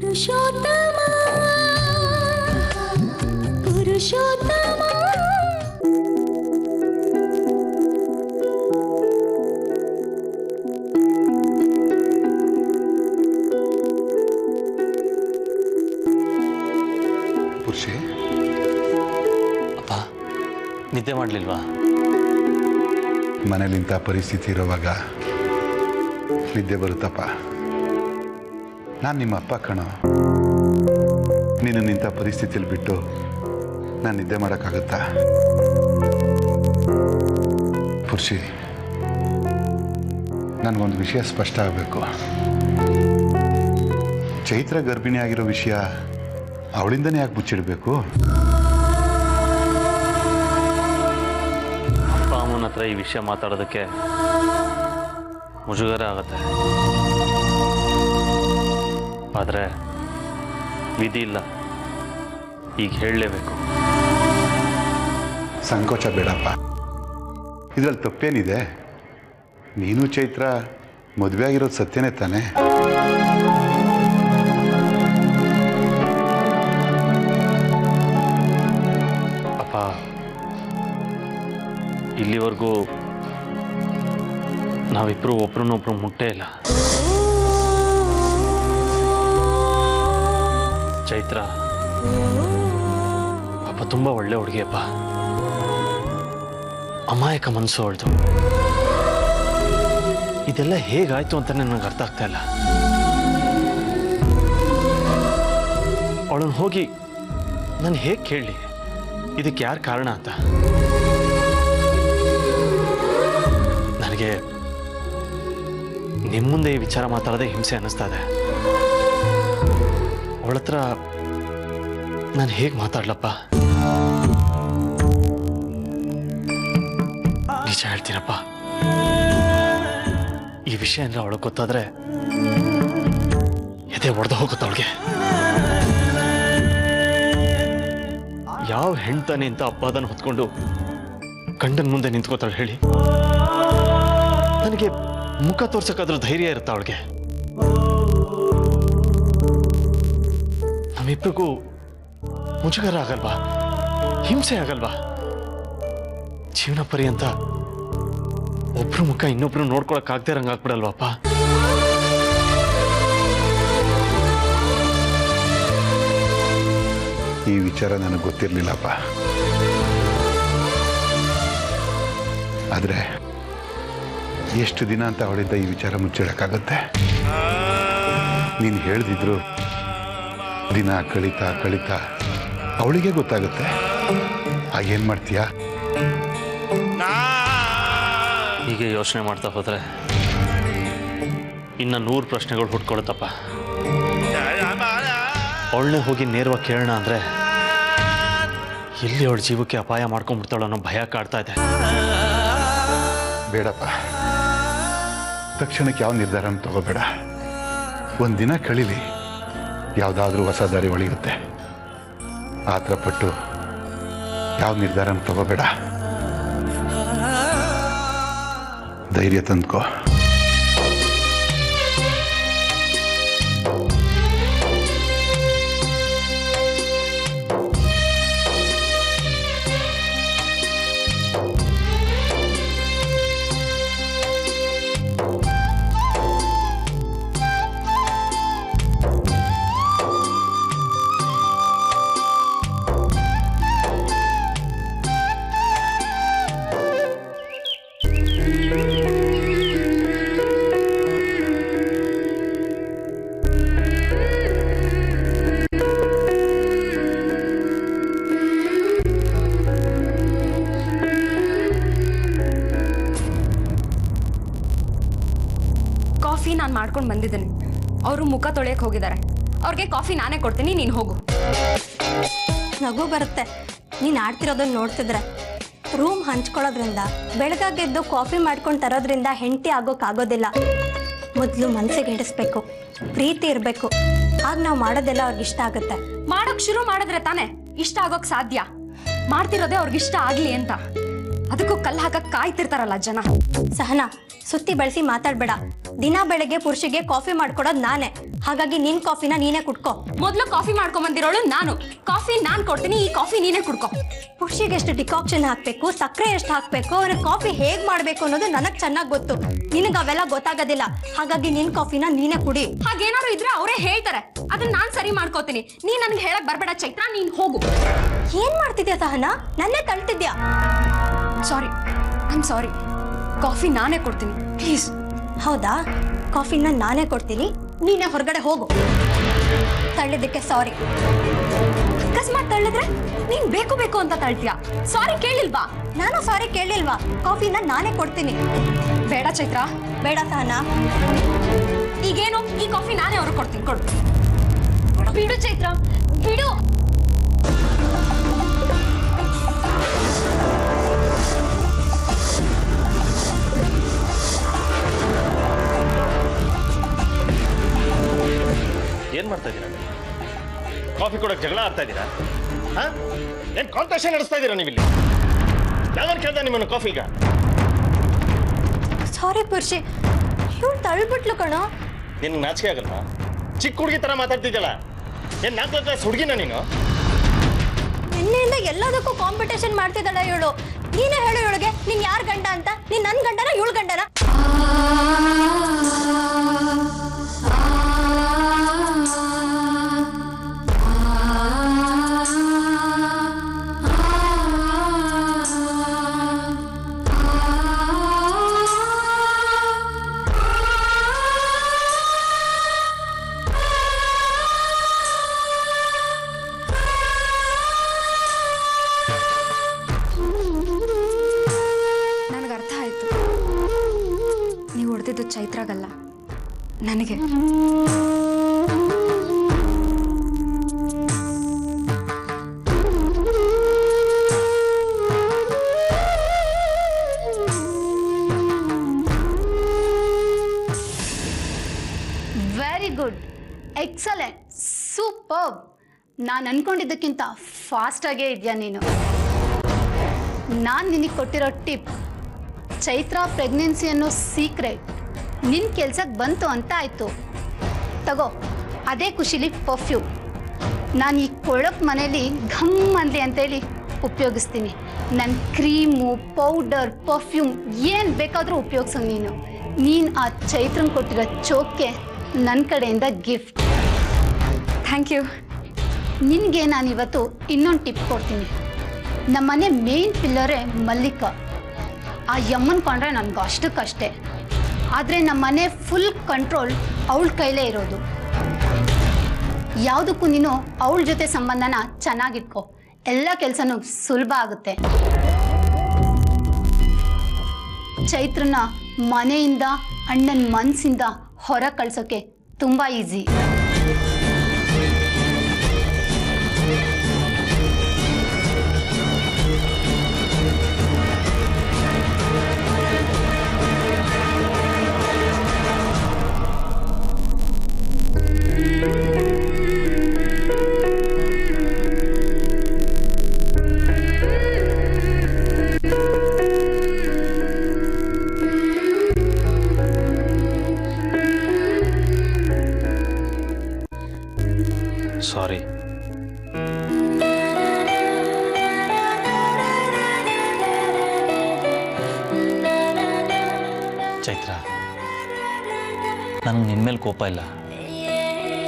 ಪುರುಷಿ ಅಪ್ಪ ನಿದ್ದೆ ಮಾಡಲಿಲ್ವಾ? ಮನೇಲಿಂಥ ಪರಿಸ್ಥಿತಿ ಇರುವಾಗ ನಿದ್ದೆ ಬರುತ್ತಪ್ಪ. ನಾನು ನಿಮ್ಮ ಅಪ್ಪ ಕಣೋ. ನೀನು ನಿಂಥ ಪರಿಸ್ಥಿತಿಯಲ್ಲಿ ಬಿಟ್ಟು ನಾನು ನಿದ್ದೆ ಮಾಡೋಕ್ಕಾಗುತ್ತಾ? ಪುರುಷಿ, ನನಗೊಂದು ವಿಷಯ ಸ್ಪಷ್ಟ ಆಗಬೇಕು. ಚೈತ್ರ ಗರ್ಭಿಣಿ ಆಗಿರೋ ವಿಷಯ ಅವಳಿಂದನೇ ಯಾಕೆ ಮುಚ್ಚಿಡಬೇಕು? ಅಪ್ಪ ಅಮ್ಮನ ಹತ್ರ ಈ ವಿಷಯ ಮಾತಾಡೋದಕ್ಕೆ ಮುಜುಗರ ಆಗತ್ತೆ. ಆದರೆ ವಿಧಿ ಇಲ್ಲ, ಈಗ ಹೇಳಲೇಬೇಕು. ಸಂಕೋಚ ಬೇಡಪ್ಪ. ಇದರಲ್ಲಿ ತಪ್ಪೇನಿದೆ? ನೀನು ಚೈತ್ರ ಮದುವೆ ಆಗಿರೋದು ಸತ್ಯನೇ ತಾನೆ? ಅಪ್ಪ, ಇಲ್ಲಿವರೆಗೂ ನಾವಿಬ್ಬರು ಒಬ್ರನ್ನೊಬ್ರು ಮುಟ್ಟೇ ಇಲ್ಲ. ಚೈತ್ರ ಪಾಪ ತುಂಬ ಒಳ್ಳೆ ಹುಡುಗಿಯಪ್ಪ. ಅಮಾಯಕ ಮನಸ್ಸು ಅವಳ್ದು. ಇದೆಲ್ಲ ಹೇಗಾಯ್ತು ಅಂತ ನನಗೆ ಅರ್ಥ ಆಗ್ತಾ ಇಲ್ಲ. ಅವಳನ್ನು ಹೋಗಿ ನಾನು ಹೇಗೆ ಕೇಳಲಿ ಇದಕ್ಕೆ ಯಾರು ಕಾರಣ ಅಂತ? ನನಗೆ ನಿಮ್ಮ ಮುಂದೆ ಈ ವಿಚಾರ ಮಾತಾಡೋದೇ ಹಿಂಸೆ ಅನ್ನಿಸ್ತಾ ಇದೆ. ಅವಳ ಹತ್ರ ನಾನು ಹೇಗೆ ಮಾತಾಡ್ಲಪ್ಪ? ನಿಜ ಹೇಳ್ತೀನಪ್ಪ, ಈ ವಿಷಯ ಅಂದ್ರೆ ಅವಳಿಗೆ ಗೊತ್ತಾದ್ರೆ ಎದೆ ಒಡೆದು ಹೋಗುತ್ತೆ ಅವಳಿಗೆ. ಯಾವ ಹೆಣ್ತಾನೆ ಅಂತ ಅಪ್ಪದನ್ನು ಹೊತ್ಕೊಂಡು ಗಂಡನ ಮುಂದೆ ನಿಂತ್ಕೋತಾಳೆ ಹೇಳಿ? ನನಗೆ ಮುಖ ತೋರ್ಸಕ್ಕಾದ್ರೂ ಧೈರ್ಯ ಇರುತ್ತಾ ಅವಳಿಗೆ? ನಮ್ಮಿಬ್ಬರಿಗೂ ಮುಜುಗರ ಆಗಲ್ವಾ? ಹಿಂಸೆ ಆಗಲ್ವಾ? ಜೀವನ ಪರ್ಯಂತ ಒಬ್ರು ಮುಖ ಇನ್ನೊಬ್ರು ನೋಡ್ಕೊಳಕ್ ಆಗದೆ ಇರಂಗ್ ಆಗ್ಬಿಡಲ್ವಪ್ಪ? ಈ ವಿಚಾರ ನನಗೆ ಗೊತ್ತಿರಲಿಲ್ಲಪ್ಪ. ಆದರೆ ಎಷ್ಟು ದಿನ ಅಂತ ಅವಳಿಂದ ಈ ವಿಚಾರ ಮುಚ್ಚಿಡಕ್ಕಾಗತ್ತೆ? ನೀನು ಹೇಳ್ದಿದ್ರು ದಿನ ಕಳೀತಾ ಕಳೀತಾ ಅವಳಿಗೆ ಗೊತ್ತಾಗುತ್ತೆ. ಆಗೇನು ಮಾಡ್ತೀಯಾ? ಹೀಗೆ ಯೋಚನೆ ಮಾಡ್ತಾ ಹೋದ್ರೆ ಇನ್ನು 100 ಪ್ರಶ್ನೆಗಳು ಹುಟ್ಕೊಳುತ್ತಪ್ಪ. ಅವಳನ್ನೇ ಹೋಗಿ ನೇರವಾಗಿ ಕೇಳೋಣ ಅಂದರೆ ಎಲ್ಲಿ ಅವಳ ಜೀವಕ್ಕೆ ಅಪಾಯ ಮಾಡ್ಕೊಂಡ್ಬಿಡ್ತಾಳ ಅನ್ನೋ ಭಯ ಕಾಡ್ತಾ ಇದೆ. ಬೇಡಪ್ಪ, ತಕ್ಷಣಕ್ಕೆ ಯಾವ ನಿರ್ಧಾರನೂ ತಗೋಬೇಡ. ಒಂದು ದಿನ ಕಳೀಲಿ, ಯಾವುದಾದ್ರೂ ಹೊಸ ದಾರಿ ಒಳಗಿರುತ್ತೆ. ಆತರ ಪಟ್ಟು ಯಾವ ನಿರ್ಧಾರನೂ ತಗೋಬೇಡ. ಧೈರ್ಯ ತಂದ್ಕೋ. ಕಾಫಿ ನಾನು ಮಾಡ್ಕೊಂಡು ಬಂದಿದ್ದೀನಿ. ಅವರು ಮುಖ ತೊಳೆಯಕ್ಕೆ ಹೋಗಿದ್ದಾರೆ. ಅವ್ರಿಗೆ ಕಾಫಿ ನಾನೇ ಕೊಡ್ತೀನಿ, ನೀನು ಹೋಗು. ನಗು ಬರುತ್ತೆ ನೀನು ಆಡ್ತಿರೋದನ್ನ ನೋಡ್ತಿದ್ರೆ. ರೂಮ್ ಹಂಚ್ಕೊಳ್ಳೋದ್ರಿಂದ, ಬೆಳಗಾಗೆದ್ದು ಕಾಫಿ ಮಾಡ್ಕೊಂಡು ತರೋದ್ರಿಂದ ಹೆಂಡತಿ ಆಗೋಕ್ಕಾಗೋದಿಲ್ಲ. ಮೊದಲು ಮನಸ್ಸಿಗೆ ಹಿಡಿಸ್ಬೇಕು, ಪ್ರೀತಿ ಇರಬೇಕು. ಆಗ ನಾವು ಮಾಡೋದೆಲ್ಲ ಅವ್ರಿಗೆ ಇಷ್ಟ ಆಗುತ್ತೆ. ಮಾಡೋಕ್ಕೆ ಶುರು ಮಾಡಿದ್ರೆ ತಾನೇ ಇಷ್ಟ ಆಗೋಕ್ಕೆ ಸಾಧ್ಯ. ಮಾಡ್ತಿರೋದೇ ಅವ್ರಿಗೆ ಇಷ್ಟ ಆಗಲಿ ಅಂತ. ಅದಕ್ಕೂ ಕಲ್ಲು ಹಾಕಕ್ ಕಾಯ್ತಿರ್ತಾರಲ್ಲ ಜನ. ಸಹನಾ, ಸುತ್ತಿ ಬಳಸಿ ಮಾತಾಡ್ಬೇಡ. ದಿನ ಬೆಳಗ್ಗೆ ಪುರುಷಿಗೆ ಕಾಫಿ ಮಾಡ್ಕೊಡೋದು ನಾನೇ. ಹಾಗಾಗಿ ನಿನ್ ಕಾಫಿನ ನೀನೇ ಕುಡ್ಕೋ. ಮೊದ್ಲು ಕಾಫಿ ಮಾಡ್ಕೊಂಡ್ ಬಂದಿರೋಳು ನಾನು. ಕಾಫಿ ನಾನ್ ಕೊಡ್ತೀನಿ, ಈ ಕಾಫಿ ನೀನೇ ಕುಡ್ಕೋ. ಪುರುಷಿಗೆ ಎಷ್ಟು ಡಿಕಾಕ್ಷನ್ ಹಾಕ್ಬೇಕು, ಸಕ್ಕರೆ ಎಷ್ಟು ಹಾಕ್ಬೇಕು, ಅವ್ರಿಗೆ ಕಾಫಿ ಹೇಗ್ ಮಾಡ್ಬೇಕು ಅನ್ನೋದು ನನಗ್ ಚೆನ್ನಾಗ್ ಗೊತ್ತು. ನಿನಗ್ ಅವೆಲ್ಲ ಗೊತ್ತಾಗೋದಿಲ್ಲ. ಹಾಗಾಗಿ ನಿನ್ ಕಾಫಿನ ನೀನೇ ಕುಡಿ. ಹಾಗೇನಾದ್ರು ಇದ್ರೆ ಅವರೇ ಹೇಳ್ತಾರೆ, ಅದನ್ನ ನಾನ್ ಸರಿ ಮಾಡ್ಕೋತೀನಿ. ನೀ ನನ್ಗೆ ಹೇಳಕ್ ಬರ್ಬೇಡ ಚೈತ್ರ, ನೀನ್ ಹೋಗು. ಏನ್ ಮಾಡ್ತಿದ್ಯಾ ಸಹನಾ? ನನ್ನೇ ತಳ್ತಿದ್ಯಾ? ಸಾರಿ, ಐ ಆಮ್ ಸಾರಿ. ಕಾಫಿ ನಾನೇ ಕೊಡ್ತೀನಿ ಪ್ಲೀಸ್. ಹೌದಾ? ಕಾಫಿನ ನಾನೇ ಕೊಡ್ತೀನಿ, ನೀನೇ ಹೊರಗಡೆ ಹೋಗು. ತಳ್ಳಿದ್ದಕ್ಕೆ ಸಾರಿ. ಅಕಸ್ಮಾತ್ ತಳ್ಳಿದ್ರೆ ನೀನ್ ಬೇಕು ಬೇಕು ಅಂತ ತಳ್ತೀಯ. ಸಾರಿ ಕೇಳಿಲ್ವಾ? ನಾನು ಸಾರಿ ಕೇಳಿಲ್ವಾ? ಕಾಫಿನ ನಾನೇ ಕೊಡ್ತೀನಿ. ಬೇಡ ಚೈತ್ರ. ಬೇಡ ಸಹನಾ. ಈಗೇನು, ಈ ಕಾಫಿ ನಾನೇ ಅವ್ರಿಗೆ ಕೊಡ್ತೀನಿ. ಕೊಡು. ಬಿಡು ಚೈತ್ರ, ಬಿಡು. ಏನ್ ಮಾಡ್ತಾ ಇದ್ದೀರಾ? ಕಾಫಿ ಕೊಡಕ್ಕೆ ಜಗಳ ಆಡ್ತಾ ಇದ್ದೀರಾ? ಏನ್ ಕಾಂಪಿಟೇಷನ್ ನಡೆಸ್ತಾ ಇದ್ದೀರಾ ನೀವಿಲ್ಲಿ? ಯಾವನ್ ಕೇಳ್ದ ನಿಮ್ಮನ್ನು ಕಾಫಿಗ? ಸಾರಿ ಪುರುಷಿ, ಇವ್ರು ತಳ್ಬಿಟ್ಲು ಕಣೋ. ನಿನ್ಗೆ ನಾಚಿಕೆ ಆಗಲ್ವಾ? ಚಿಕ್ಕ ಹುಡುಗಿ ತರ ಮಾತಾಡ್ತಿದ್ದಲ್ಲ, ಏನ್ 4ನೇ ಕ್ಲಾಸ್ ಹುಡುಗಿನ ನೀನು? ನಿನ್ನೆಯಿಂದ ಎಲ್ಲದಕ್ಕೂ ಕಾಂಪಿಟೇಷನ್ ಮಾಡ್ತಿದ್ದಾಳೆ ಇವಳು. ನೀನೇ ಹೇಳು ಇವಳಿಗೆ, ನೀನ್ ಯಾರ್ ಗಂಡ ಅಂತ? ನೀನ್ ನನ್ ಗಂಡನ ಇವಳು ಗಂಡನ? ಚೈತ್ರಾಗಲ್ಲ, ನನಗೆ. Very good, excellent, super. ನಾನು ಅನ್ಕೊಂಡಿದ್ದಕ್ಕಿಂತ ಫಾಸ್ಟಾಗೇ ಇದೆಯಾ ನೀನು. ನಾನು ನಿನಗೆ ಕೊಟ್ಟಿರೋ ಟಿಪ್, ಚೈತ್ರ ಪ್ರೆಗ್ನೆನ್ಸಿ ಅನ್ನೋ ಸೀಕ್ರೆಟ್ ನಿನ್ನ ಕೆಲ್ಸಕ್ಕೆ ಬಂತು ಅಂತ ಆಯಿತು. ತಗೋ, ಅದೇ ಖುಷಿಲಿ ಪರ್ಫ್ಯೂಮ್ ನಾನು ಈ ಕೊಳಕ್ ಮನೇಲಿ ಘಮ್ ಅಂದೆ ಅಂತೇಳಿ ಉಪಯೋಗಿಸ್ತೀನಿ. ನನ್ನ ಕ್ರೀಮು, ಪೌಡರ್, ಪರ್ಫ್ಯೂಮ್ ಏನು ಬೇಕಾದರೂ ಉಪಯೋಗಿಸು ನೀನು ಆ ಚೈತ್ರನ್ ಕೊಟ್ಟಿರೋ ಚೋಕ್ಗೆ ನನ್ನ ಕಡೆಯಿಂದ ಗಿಫ್ಟ್. Thank you. ನಿನಗೆ ನಾನಿವತ್ತು ಇನ್ನೊಂದು ಟಿಪ್ ಕೊಡ್ತೀನಿ. ನಮ್ಮನೆ ಮೇನ್ ಪಿಲ್ಲರೇ ಮಲ್ಲಿಕಾ. ಆ ಯಮ್ಮನ್ ಕೊಂಡ್ರೆ ನನಗೆ ಅಷ್ಟಕ್ಕಷ್ಟೇ. ಆದರೆ ನಮ್ಮನೆ ಫುಲ್ ಕಂಟ್ರೋಲ್ ಅವಳ ಕೈಲೇ ಇರೋದು. ಯಾವುದಕ್ಕೂ ನೀನು ಅವಳ ಜೊತೆ ಸಂಬಂಧನ ಚೆನ್ನಾಗಿಟ್ಕೋ, ಎಲ್ಲ ಕೆಲಸನೂ ಸುಲಭ ಆಗುತ್ತೆ. ಚೈತ್ರನ ಮನೆಯಿಂದ, ಅಣ್ಣನ ಮನಸ್ಸಿಂದ ಹೊರ ಕಳ್ಸೋಕ್ಕೆ ತುಂಬ ಈಸಿ. ಸಾರಿ. ಚೈತ್ರ, ನನಗೆ ನಿನ್ನ ಮೇಲೆ ಕೋಪ ಇಲ್ಲ,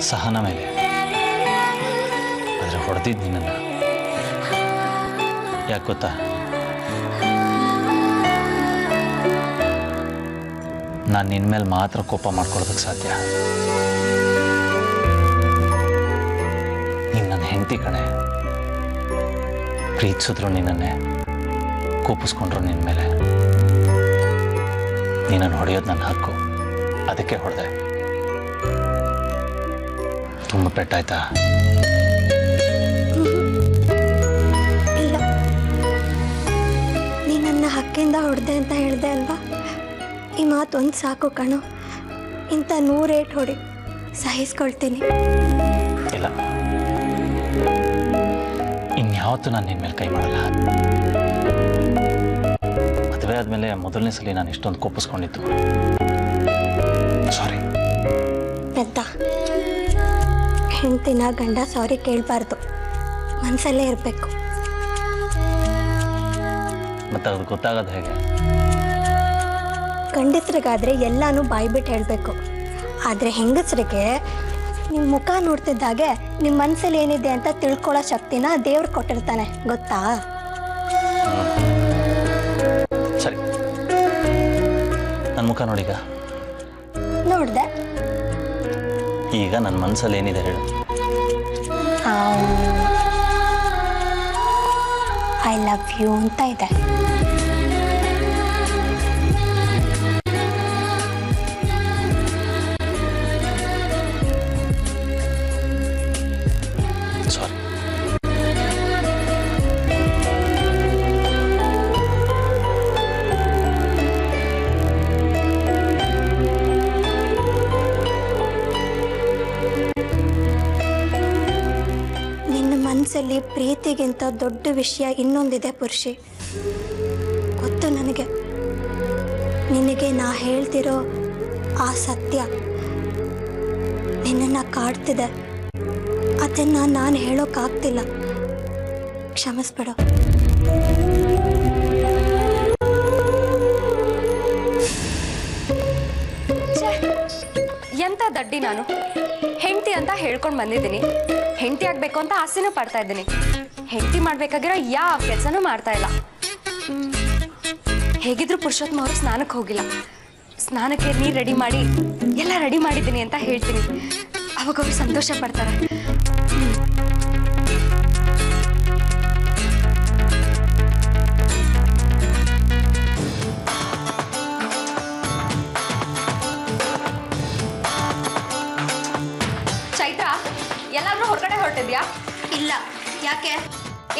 ಸಹನ ಮೇಲೆ. ಆದರೆ ಹೊಡೆದಿದ್ದು ನಿನ್ನನ್ನು. ಯಾಕೆ ಗೊತ್ತಾ? ನಾನು ನಿನ್ನ ಮೇಲೆ ಮಾತ್ರ ಕೋಪ ಮಾಡ್ಕೊಳ್ಳೋದಕ್ಕೆ ಸಾಧ್ಯ. ನೀನು ನನ್ನ ಹೆಂಡತಿ ಕಣೆ. ಪ್ರೀತಿಸಿದ್ರು ನಿನ್ನನ್ನೇ, ಕೋಪಿಸ್ಕೊಂಡ್ರು ನಿನ್ನ ಮೇಲೆ. ನೀನನ್ನು ಹೊಡೆಯೋದು ನನ್ನ ಹಕ್ಕು, ಅದಕ್ಕೆ ಹೊಡೆದೆ. ತುಂಬ ಪೆಟ್ಟಾಯ್ತಾ? ಇಲ್ಲ, ನೀ ನನ್ನ ಹಕ್ಕಿಂದ ಹೊಡೆದೆ ಅಂತ ಹೇಳಿದೆ ಅಲ್ವಾ? ಈ ಮಾತು ಒಂದು ಸಾಕು ಕಣೋ. ಇಂಥ 100 ಏಟು ಹೊಡಿ, ಸಹಿಸ್ಕೊಳ್ತೀನಿ. ಇಲ್ಲ, ಇನ್ಯಾವತ್ತೂ ನಾನು ನಿನ್ನ ಮೇಲೆ ಕೈ ಮಾಡಲ್ಲ. ಮದುವೆ ಆದಮೇಲೆ ಮೊದಲನೇ ಸಲ ನಾನು ಇಷ್ಟೊಂದು ಕೋಪಿಸ್ಕೊಂಡಿದ್ದು. ಸಾರಿ. ಪೆದ್ದ ಹೆಂಡ್ತಿನ ಗಂಡ ಸಾರಿ ಕೇಳಬಾರ್ದು, ಮನಸ್ಸಲ್ಲೇ ಇರಬೇಕು. ಮತ್ತು ಅದು ಗೊತ್ತಾಗೋದು ಹೇಗೆ? ಗಂಡಸ್ರಿಗಾದ್ರೆ ಎಲ್ಲಾನು ಬಾಯ್ಬಿಟ್ಟು ಹೇಳಬೇಕು. ಆದರೆ ಹೆಂಗಸರಿಗೆ ನಿಮ್ಮ ಮುಖ ನೋಡ್ತಿದ್ದಾಗೆ ನಿಮ್ಮ ಮನಸ್ಸಲ್ಲಿ ಏನಿದೆ ಅಂತ ತಿಳ್ಕೊಳ್ಳೋ ಶಕ್ತಿನ ದೇವ್ರು ಕೊಟ್ಟಿರ್ತಾನೆ, ಗೊತ್ತಾ? ಸರಿ, ನನ್ನ ಮುಖ ನೋಡೀಗ. ನೋಡಿದೆ. ಈಗ ನನ್ನ ಮನಸ್ಸಲ್ಲಿ ಏನಿದೆ ಹೇಳು. ಐ ಲವ್ ಯು ಅಂತ ಇದೆ. ಸಾರಿ. ನಿನ್ನ ಮನಸ್ಸಲ್ಲಿ ಪ್ರೀತಿಗಿಂತ ದೊಡ್ಡ ವಿಷಯ ಇನ್ನೊಂದಿದೆ ಪುರುಷಿ, ಗೊತ್ತು ನನಗೆ. ನಿನಗೆ ನಾ ಹೇಳ್ತಿರೋ ಆ ಸತ್ಯ ನಿನ್ನನ್ನು ಕಾಡ್ತಿದೆ. ಅದನ್ನು ನಾನು ಹೇಳೋಕ್ಕಾಗ್ತಿಲ್ಲ, ಕ್ಷಮಿಸ್ಬಿಡು. ಎಂತ ದಡ್ಡಿ ನಾನು. ಹೆಂಡತಿ ಅಂತ ಹೇಳ್ಕೊಂಡು ಬಂದಿದ್ದೀನಿ, ಹೆಂಡತಿ ಆಗ್ಬೇಕು ಅಂತ ಆಸೆನೂ ಪಡ್ತಾ ಇದ್ದೀನಿ. ಹೆಂಡತಿ ಮಾಡ್ಬೇಕಾಗಿರೋ ಯಾವ ಕೆಲಸನೂ ಮಾಡ್ತಾ ಇಲ್ಲ. ಹೇಗಿದ್ರು ಪುರುಷೋತ್ತಮ ಅವರು ಸ್ನಾನಕ್ಕೆ ಹೋಗಿಲ್ಲ. ಸ್ನಾನಕ್ಕೆ ನೀರು ರೆಡಿ ಮಾಡಿ ಎಲ್ಲ ರೆಡಿ ಮಾಡಿದ್ದೀನಿ ಅಂತ ಹೇಳ್ತೀನಿ, ಅವಾಗ ಅವರು ಸಂತೋಷ ಪಡ್ತಾರೆ. ಚೈತ್ರ, ಎಲ್ಲಾದ್ರೂ ಹೊರಗಡೆ ಹೊರಟಿದ್ಯಾ? ಇಲ್ಲ. ಯಾಕೆ?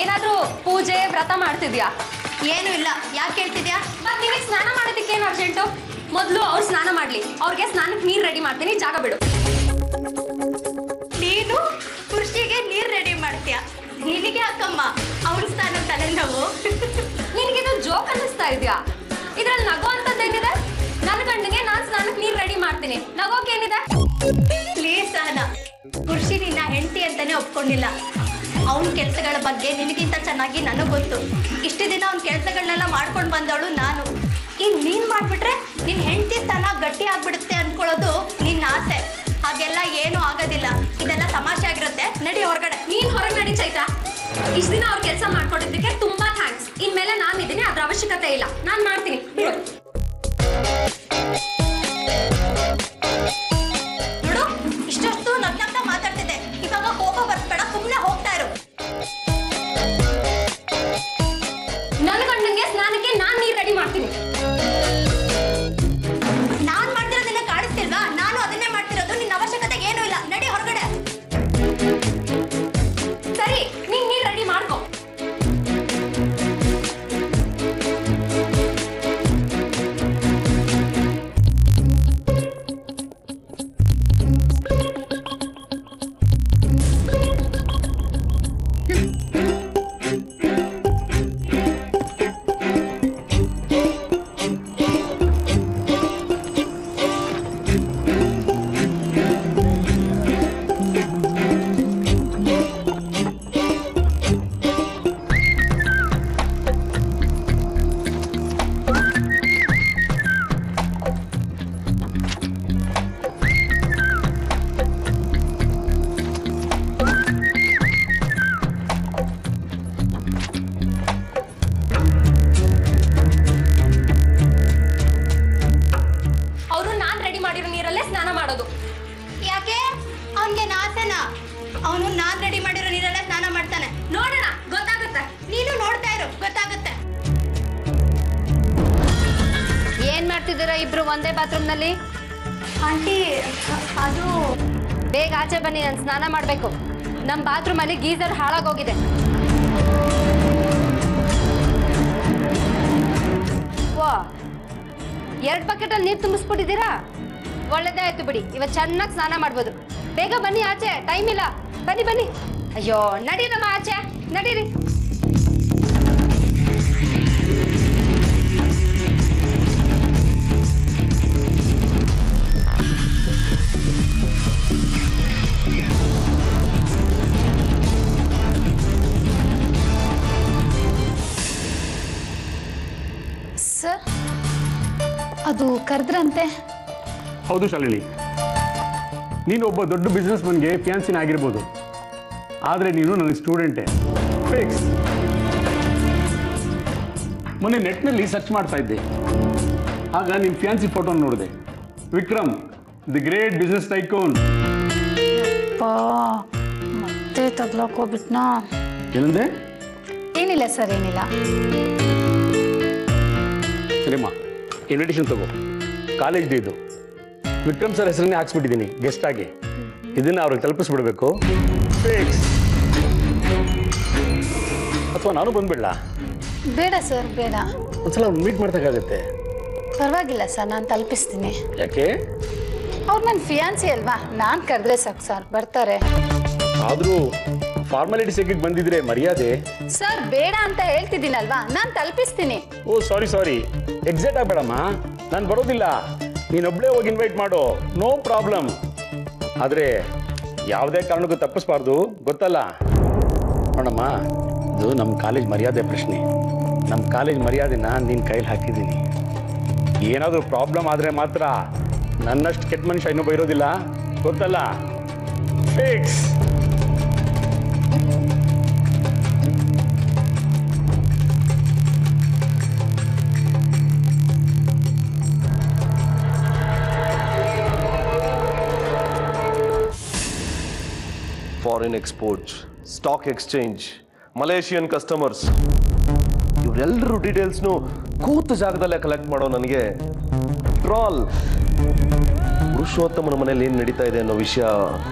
ಏನಾದ್ರೂ ಪೂಜೆ ವ್ರತ ಮಾಡ್ತಿದ್ಯಾ? ಏನೂ ಇಲ್ಲ. ಯಾಕೆ ಹೇಳ್ತಿದ್ಯಾ? ಮತ್ತೆ ನಿನಗೆ ಸ್ನಾನ ಮಾಡೋದಕ್ಕೆ ಏನು ಅರ್ಜೆಂಟು? ಮೊದಲು ಅವ್ರು ಸ್ನಾನ ಮಾಡಲಿ, ಅವ್ರಿಗೆ ಸ್ನಾನಕ್ಕೆ ನೀರು ರೆಡಿ ಮಾಡ್ತೀನಿ, ಜಾಗ ಬಿಡು. ನೀನು ಕೃಷಿಗೆ ನೀರು ರೆಡಿ ಮಾಡ್ತೀಯ? ನಿನಗೆ ಅಕ್ಕಮ್ಮ ಅವ್ರ ಸ್ನಾನ ತಲೆನೋವು. ನಿನಗಿದು ಜೋಕ್ ಅನ್ನಿಸ್ತಾ ಇದೆಯಾ? ಇದ್ರಲ್ಲಿ ನಗೋ ಅಂತದ್ದೇನಿದೆ? ನನ್ನ ಗಂಡನಿಗೆ ನಾನು ಸ್ನಾನಕ್ಕೆ ನೀರು ರೆಡಿ ಮಾಡ್ತೀನಿ, ನಗೋಕೇನಿದೆ? ಪ್ಲೀಸ್ ಸಹನ, ಕೃಷಿ ನಿನ್ನ ಹೆಂಡತಿ ಅಂತಾನೆ ಒಪ್ಕೊಂಡಿಲ್ಲ. ಅವನ ಕೆಲಸಗಳ ಬಗ್ಗೆ ನಿನಗಿಂತ ಚೆನ್ನಾಗಿ ನನಗೆ ಗೊತ್ತು. ಇಷ್ಟು ದಿನ ಅವ್ನ ಕೆಲಸಗಳನ್ನೆಲ್ಲ ಮಾಡ್ಕೊಂಡು ಬಂದವಳು ನಾನು. ಈಗ ನೀನು ಮಾಡಿಬಿಟ್ರೆ ನಿನ್ನ ಹೆಂಡತಿ ಸ್ಥಾನ ಗಟ್ಟಿ ಆಗ್ಬಿಡುತ್ತೆ ಅಂದ್ಕೊಳ್ಳೋದು ನಿನ್ನ ಆಸೆ. ಹಾಗೆಲ್ಲ ಏನೂ ಆಗೋದಿಲ್ಲ, ಇದೆಲ್ಲ ತಮಾಷೆ ಆಗಿರುತ್ತೆ. ನಡಿ ಹೊರಗಡೆ. ನೀನ್ ಹೊರಗೆ ನಡಿ ಚೈತ್ರ. ಇಷ್ಟು ದಿನ ಅವ್ರ ಕೆಲಸ ಮಾಡ್ಕೊಂಡಿದ್ದಕ್ಕೆ ತುಂಬಾ ಥ್ಯಾಂಕ್ಸ್. ಇನ್ಮೇಲೆ ನಾನು ಇದೀನಿ, ಅದ್ರ ಅವಶ್ಯಕತೆ ಇಲ್ಲ, ನಾನು ಮಾಡ್ತೀನಿ, ಬಿಡು. ನೋಡು, ಇಷ್ಟೊತ್ತು ನಗ್ನಗ್ನ ಮಾತಾಡ್ತಿದ್ದೆ, ಇವಾಗ ಕೋಪ ಬರ್ಸ್ಬೇಡ, ಸುಮ್ಮನೆ ಹೋಗ್ತಾ ಇರು. ನನ್ನ ಗಂಡಂಗೆ ಸ್ನಾನಕ್ಕೆ ನಾನು ನೀರು ರೆಡಿ ಮಾಡ್ತೀನಿ. ನಾನು ಮಾಡ್ತಿರೋದನ್ನ ಕಾಣಿಸ್ತಿಲ್ವಾ? ನಾನು ಅದನ್ನೇ ಮಾಡ್ತಿರೋದು, ನಿನ್ನ ಅವಶ್ಯಕತೆ ಏನೂ ಇಲ್ಲ. ನಡಿ ಹೊರಗಡೆ. ಸರಿ, ನೀನ್ ನೀರು ರೆಡಿ ಮಾಡ್ಕೊ. ಅವರು ನಾನು ರೆಡಿ ಮಾಡಿರೋ ನೀರಲ್ಲೇ ಸ್ನಾನ ಮಾಡೋದು. ಯಾಕೆ? ಅವನಿಗೆ ನಾಸನ. ಅವನು ನಾನು ರೆಡಿ ಮಾಡಿರೋ ನೀರಲ್ಲೇ ಸ್ನಾನ ಮಾಡ್ತಾನೆ. ನೋಡೋಣ, ಗೊತ್ತಾಗುತ್ತೆ. ನೀನು ನೋಡ್ತಾ ಇರು, ಗೊತ್ತಾಗುತ್ತೆ. ಏನ್ ಮಾಡ್ತಿದ್ದೀರಾ ಇಬ್ರು ಒಂದೇ ಬಾತ್ರೂಮ್ನಲ್ಲಿ? ಆಂಟಿ, ಅದು ಬೇಗ ಆಚೆ ಬನ್ನಿ, ನಾನು ಸ್ನಾನ ಮಾಡಬೇಕು. ನಮ್ಮ ಬಾತ್ರೂಮಲ್ಲಿ ಗೀಸರ್ ಹಾಳಾಗೋಗಿದೆ. ವಾ, 2 ಬಕೆಟಲ್ಲಿ ನೀರು ತುಂಬಿಸ್ಬಿಟ್ಟಿದ್ದೀರಾ? ಒಳ್ಳೇದೇ ಆಯ್ತು ಬಿಡಿ, ಇವತ್ತು ಚೆನ್ನಾಗಿ ಸ್ನಾನ ಮಾಡ್ಬೋದು. ಬೇಗ ಬನ್ನಿ ಆಚೆ, ಟೈಮ್ ಇಲ್ಲ. ಬನ್ನಿ ಬನ್ನಿ. ಅಯ್ಯೋ, ನಡೀರಮ್ಮ ಆಚೆ, ನಡೀರಿ. ಅದು ಕರೆದ್ರಂತೆ. ಹೌದು ಶಾಲಿನಿ, ನೀನು ಒಬ್ಬ ದೊಡ್ಡ ಬಿಸ್ನೆಸ್ ಮನ್ಗೆ ಫ್ಯಾನ್ಸಿನ ಆಗಿರ್ಬೋದು, ಆದರೆ ನೀನು ನನ್ನ ಸ್ಟೂಡೆಂಟೇ. ಫಿಕ್ಸ್. ಮೊನ್ನೆ ನೆಟ್ನಲ್ಲಿ ಸರ್ಚ್ ಮಾಡ್ತಾ ಇದ್ದೆ, ಆಗ ನಿಮ್ಮ ಫ್ಯಾನ್ಸಿ ಫೋಟೋ ನೋಡಿದೆ. Vikram, the great business tycoon. ಮತ್ತೆ ತಗ್ಲಾಕೋಗ್ಬಿಟ್ನಾ? ಏನಂದೆ? ಏನಿಲ್ಲ ಸರ್, ಏನಿಲ್ಲ. ಸರಿಮ್ಮ, ಇನ್ವಿಟೇಷನ್ ತಗೋ. ಕಾಲೇಜ್ ಡೇ ಇದು. ವಿಕ್ರಮ್ ಸರ್ ಹೆಸರನ್ನೇ ಹಾಕ್ಸ್ಬಿಟ್ಟಿದ್ದೀನಿ ಗೆಸ್ಟ್ ಆಗಿ. ಇದನ್ನ ಅವ್ರಿಗೆ ತಲುಪಿಸ್ಬಿಡ್ಬೇಕು. ಫಿಕ್ಸ್. ಅಥವಾ ನಾನು ಬಂದ್ಬಿಡ್ಲಾ? ಬೇಡ ಸರ್, ಬೇಡ. ಒಂದ್ಸಲ ಮೀಟ್ ಮಾಡ್ಬೇಕಾಗತ್ತೆ. ಪರವಾಗಿಲ್ಲ ಸರ್, ನಾನು ತಲುಪಿಸ್ತೀನಿ. ಯಾಕೆ? ಅವ್ರು ನನ್ನ ಫಿಯಾನ್ಸಿ ಅಲ್ವಾ, ನಾನು ಕರೆದ್ರೆ ಸಾಕು ಸರ್, ಬರ್ತಾರೆ. ಆದರೂ ಫಾರ್ಮಾಲಿಟಿ ಸೆಕೆಂಡ್ ಬಂದಿದ್ರೆ ಮರ್ಯಾದೆ. ಸರ್ ಬೇಡ ಅಂತ ಹೇಳ್ತಿದ್ದೀನಲ್ವಾ, ನಾನು ತಲುಪಿಸ್ತೀನಿ. ಓ ಸಾರಿ, ಎಕ್ಸಾಕ್ಟ್ ಆಗಬೇಡಮ್ಮ, ನಾನು ಬರೋದಿಲ್ಲ. ನೀನೊಬ್ಳೇ ಹೋಗಿ ಇನ್ವೈಟ್ ಮಾಡು, ನೋ ಪ್ರಾಬ್ಲಮ್. ಆದರೆ ಯಾವುದೇ ಕಾರಣಕ್ಕೂ ತಪ್ಪಿಸ್ಬಾರ್ದು, ಗೊತ್ತಲ್ಲ? ನೋಡಮ್ಮ, ಇದು ನಮ್ಮ ಕಾಲೇಜ್ ಮರ್ಯಾದೆ ಪ್ರಶ್ನೆ. ನಮ್ಮ ಕಾಲೇಜ್ ಮರ್ಯಾದೆನ ನಿನ್ನ ಕೈಲಿ ಹಾಕಿದ್ದೀನಿ. ಏನಾದರೂ ಪ್ರಾಬ್ಲಮ್ ಆದರೆ ಮಾತ್ರ ನನ್ನಷ್ಟು ಕೆಟ್ಟ ಮನುಷ್ಯ ಇನ್ನೂ ಬೈರೋದಿಲ್ಲ, ಗೊತ್ತಲ್ಲ? Fix. Foreign export, stock exchange, Malaysian customers, ಇವರೆಲ್ಲರೂ ಡೀಟೇಲ್ಸ್ನು ಕೂತ ಜಾಗದಲ್ಲೇ ಕಲೆಕ್ಟ್ ಮಾಡೋ ನನಗೆ ಟ್ರಾಲ್ ಪುರುಷೋತ್ತಮನ ಮನೇಲಿ ಏನು ನಡೀತಾ ಇದೆ ಅನ್ನೋ ವಿಷಯ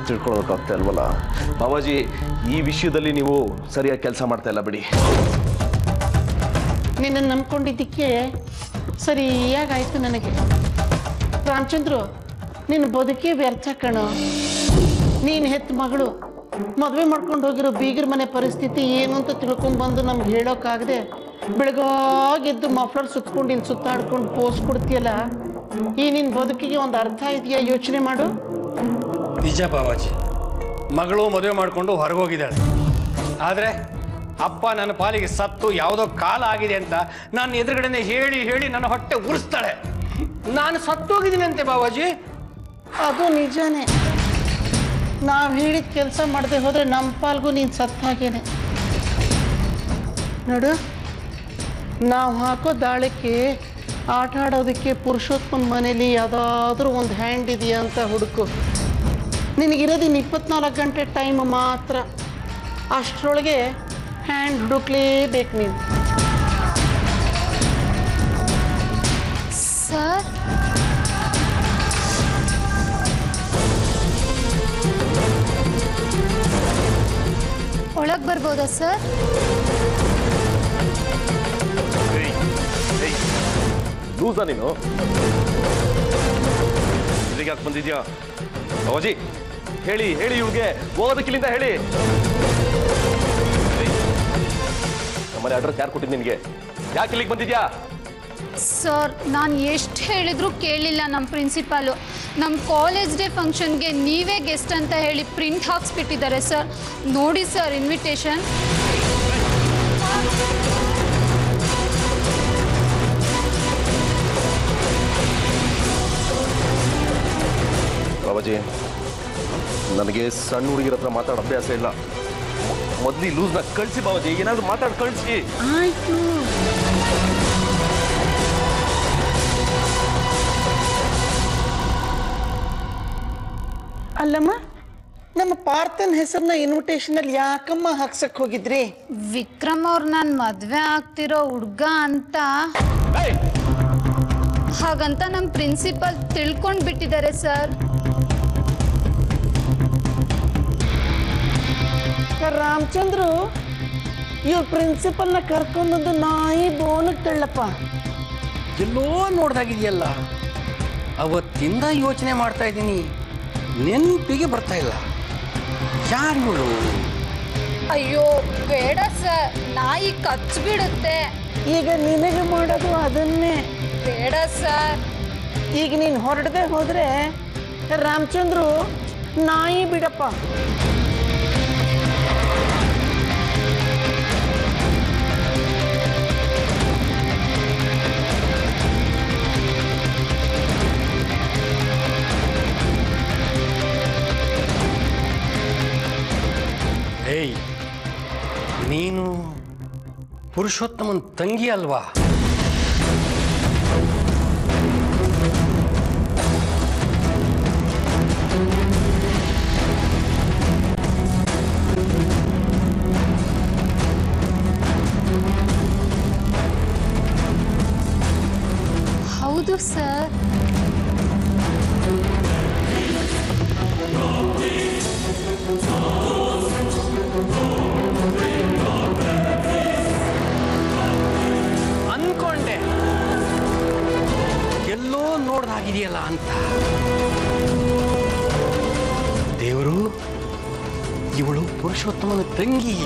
ತಿಳ್ಕೊಳ್ಳೋಕ್ಕಾಗ್ತಾ ಇಲ್ವಲ್ಲ ಬಾಬಾಜಿ. ಈ ವಿಷಯದಲ್ಲಿ ನೀವು ಸರಿಯಾಗಿ ಕೆಲಸ ಮಾಡ್ತಾ ಇಲ್ಲ ಬಿಡಿ. ನಿನ್ನನ್ನು ನಂಬ್ಕೊಂಡಿದ್ದಕ್ಕೆ ಸರಿಯಾಗಾಯ್ತು ನನಗೆ. ರಾಮಚಂದ್ರು, ನಿನ್ನ ಬದುಕೇ ವ್ಯರ್ಥ ಕಣೋ. ನೀನು ಹೆತ್ತ ಮಗಳು ಮದುವೆ ಮಾಡ್ಕೊಂಡು ಹೋಗಿರೋ ಬೀಗರ ಮನೆ ಪರಿಸ್ಥಿತಿ ಏನು ಅಂತ ತಿಳ್ಕೊಂಡ್ಬಂದು ನಮ್ಗೆ ಹೇಳೋಕ್ಕಾಗದೆ ಬೆಳಗಾಗೆದ್ದು ಮಫ್ಲರ್ ಸುತ್ಕೊಂಡು ಇಲ್ಲಿ ಸುತ್ತಾಡ್ಕೊಂಡು ಪೋಸ್ ಕೊಡ್ತೀಯಲ್ಲ, ಈ ನಿನ್ನ ಬದುಕಿಗೆ ಒಂದು ಅರ್ಥ ಇದೆಯಾ? ಯೋಚನೆ ಮಾಡು. ನಿಜ ಬಾಬಾಜಿ, ಮಗಳು ಮದುವೆ ಮಾಡಿಕೊಂಡು ಹೊರಗೋಗಿದ್ದಾಳೆ. ಆದರೆ ಅಪ್ಪ ನನ್ನ ಪಾಲಿಗೆ ಸತ್ತು ಯಾವುದೋ ಕಾಲ ಆಗಿದೆ ಅಂತ ನಾನು ಎದುರುಗಡೆನೆ ಹೇಳಿ ಹೇಳಿ ನನ್ನ ಹೊಟ್ಟೆ ಉರಿಸ್ತಾಳೆ. ನಾನು ಸತ್ತೋಗಿದ್ದೀನಿ ಅಂತೆ ಬಾಬಾಜಿ. ಅದು ನಿಜಾನೇ. ನಾವು ಹೇಳಿದ ಕೆಲಸ ಮಾಡದೆ ಹೋದರೆ ನಮ್ಮ ಪಾಲ್ಗೂ ನೀನು ಸತ್ತ ಹಾಗೇನೆ. ನೋಡು, ನಾವು ಹಾಕೋ ದಾಳಕ್ಕೆ ಆಟ ಆಡೋದಕ್ಕೆ ಪುರುಷೋತ್ತಮನ ಮನೇಲಿ ಯಾವುದಾದ್ರೂ ಒಂದು ಹ್ಯಾಂಡ್ ಇದೆಯಾ ಅಂತ ಹುಡುಕು. ನಿನಗಿರೋದಿನ್ನು 24 ಗಂಟೆ ಟೈಮ್ ಮಾತ್ರ. ಅಷ್ಟರೊಳಗೆ ಹ್ಯಾಂಡ್ ಹುಡುಕ್ಲೇಬೇಕು ನೀನು. ಸರ್, ಒಳಗೆ ಬರ್ಬೋದಾ ಸರ್? ಲೂಸಾ ನೀನು? ಇದಕ್ಕೆ ಯಾಕೆ ಬಂದಿದ್ಯಾ ಬಾಬಾಜಿ? ಹೇಳಿ ಹೇಳಿ, ಇವ್ಗೆ ಹೋಗೋದಕ್ಕಿಲ್ಲಿಂದ ಹೇಳಿ. ನಮ್ಮನೆ ಅಡ್ರೆಸ್ ಯಾರು ಕೊಟ್ಟಿದ್ದು ನಿನಗೆ? ಯಾಕೆ ಇಲ್ಲಿಗೆ ಬಂದಿದ್ಯಾ? ಸರ್, ನಾನು ಎಷ್ಟು ಹೇಳಿದ್ರು ಕೇಳಿಲ್ಲ ನಮ್ಮ ಪ್ರಿನ್ಸಿಪಾಲು. ನಮ್ಮ ಕಾಲೇಜ್ ಡೇ ಫಂಕ್ಷನ್ಗೆ ನೀವೇ ಗೆಸ್ಟ್ ಅಂತ ಹೇಳಿ ಪ್ರಿಂಟ್ ಹಾಕ್ಸ್ಬಿಟ್ಟಿದ್ದಾರೆ ಸರ್. ನೋಡಿ ಸರ್ ಇನ್ವಿಟೇಷನ್. ಬಾಬಾಜಿ, ನನಗೆ ಸಣ್ಣ ಹುಡುಗಿರ ಹತ್ರ ಮಾತಾಡೋ ಅಭ್ಯಾಸ ಇಲ್ಲ. ಮೊದಲು ಈ ಲೂಸ್ನ ಕಳಿಸಿ ಬಾಬಾಜಿ, ಏನಾದರೂ ಮಾತಾಡಿ ಕಳಿಸಿ. ಆಯ್ತು. ಅಲ್ಲಮ್ಮ, ನಮ್ಮ ಪಾರ್ಥನ್ ಹೆಸರನ್ನ ಇನ್ವಿಟೇಷನಲ್ಲಿ ಯಾಕಮ್ಮ ಹಾಕ್ಸಕ್ ಹೋಗಿದ್ರಿ? ವಿಕ್ರಮ್ ಅವ್ರು ನಾನು ಮದುವೆ ಆಗ್ತಿರೋ ಹುಡ್ಗ ಅಂತ, ಹಾಗಂತ ನಮ್ಮ ಪ್ರಿನ್ಸಿಪಲ್ ತಿಳ್ಕೊಂಡು ಬಿಟ್ಟಿದ್ದಾರೆ ಸರ್. ರಾಮಚಂದ್ರು, ಇವ್ರ ಪ್ರಿನ್ಸಿಪಲ್ನ ಕರ್ಕೊಂಡೊಂದು ನಾಯಿ ಬೋನಕ್ಕೆ ತಳ್ಳಪ್ಪ. ಎಲ್ಲೋ ನೋಡ್ದಾಗಿದೆಯಲ್ಲ, ಅವತ್ತಿಂದ ಯೋಚನೆ ಮಾಡ್ತಾ ಇದ್ದೀನಿ, ನೆನಪಿಗೆ ಬರ್ತಾ ಇಲ್ಲ. ಯಾರು ಇವಳು? ಅಯ್ಯೋ ಬೇಡ ಸರ್, ನಾಯಿ ಕಚ್ಬಿಡುತ್ತೆ. ಈಗ ನಿನಗೆ ಮಾಡೋದು ಅದನ್ನೇ. ಬೇಡ ಸರ್. ಈಗ ನೀನು ಹೊರಡದೆ ಹೋದ್ರೆ ರಾಮಚಂದ್ರು ನಾಯಿ ಬಿಡಪ್ಪ. ಏಯ್, ನೀನು ಪುರುಷೋತ್ತಮನ್ ತಂಗಿ ಅಲ್ವಾ? ಹೌದು ಸರ್. ಅನ್ಕೊಂಡೆ ಎಲ್ಲೋ ನೋಡ್ದಾಗಿದೆಯಲ್ಲ ಅಂತ. ದೇವರು, ಇವಳು ಪುರುಷೋತ್ತಮನ ತಂಗಿ.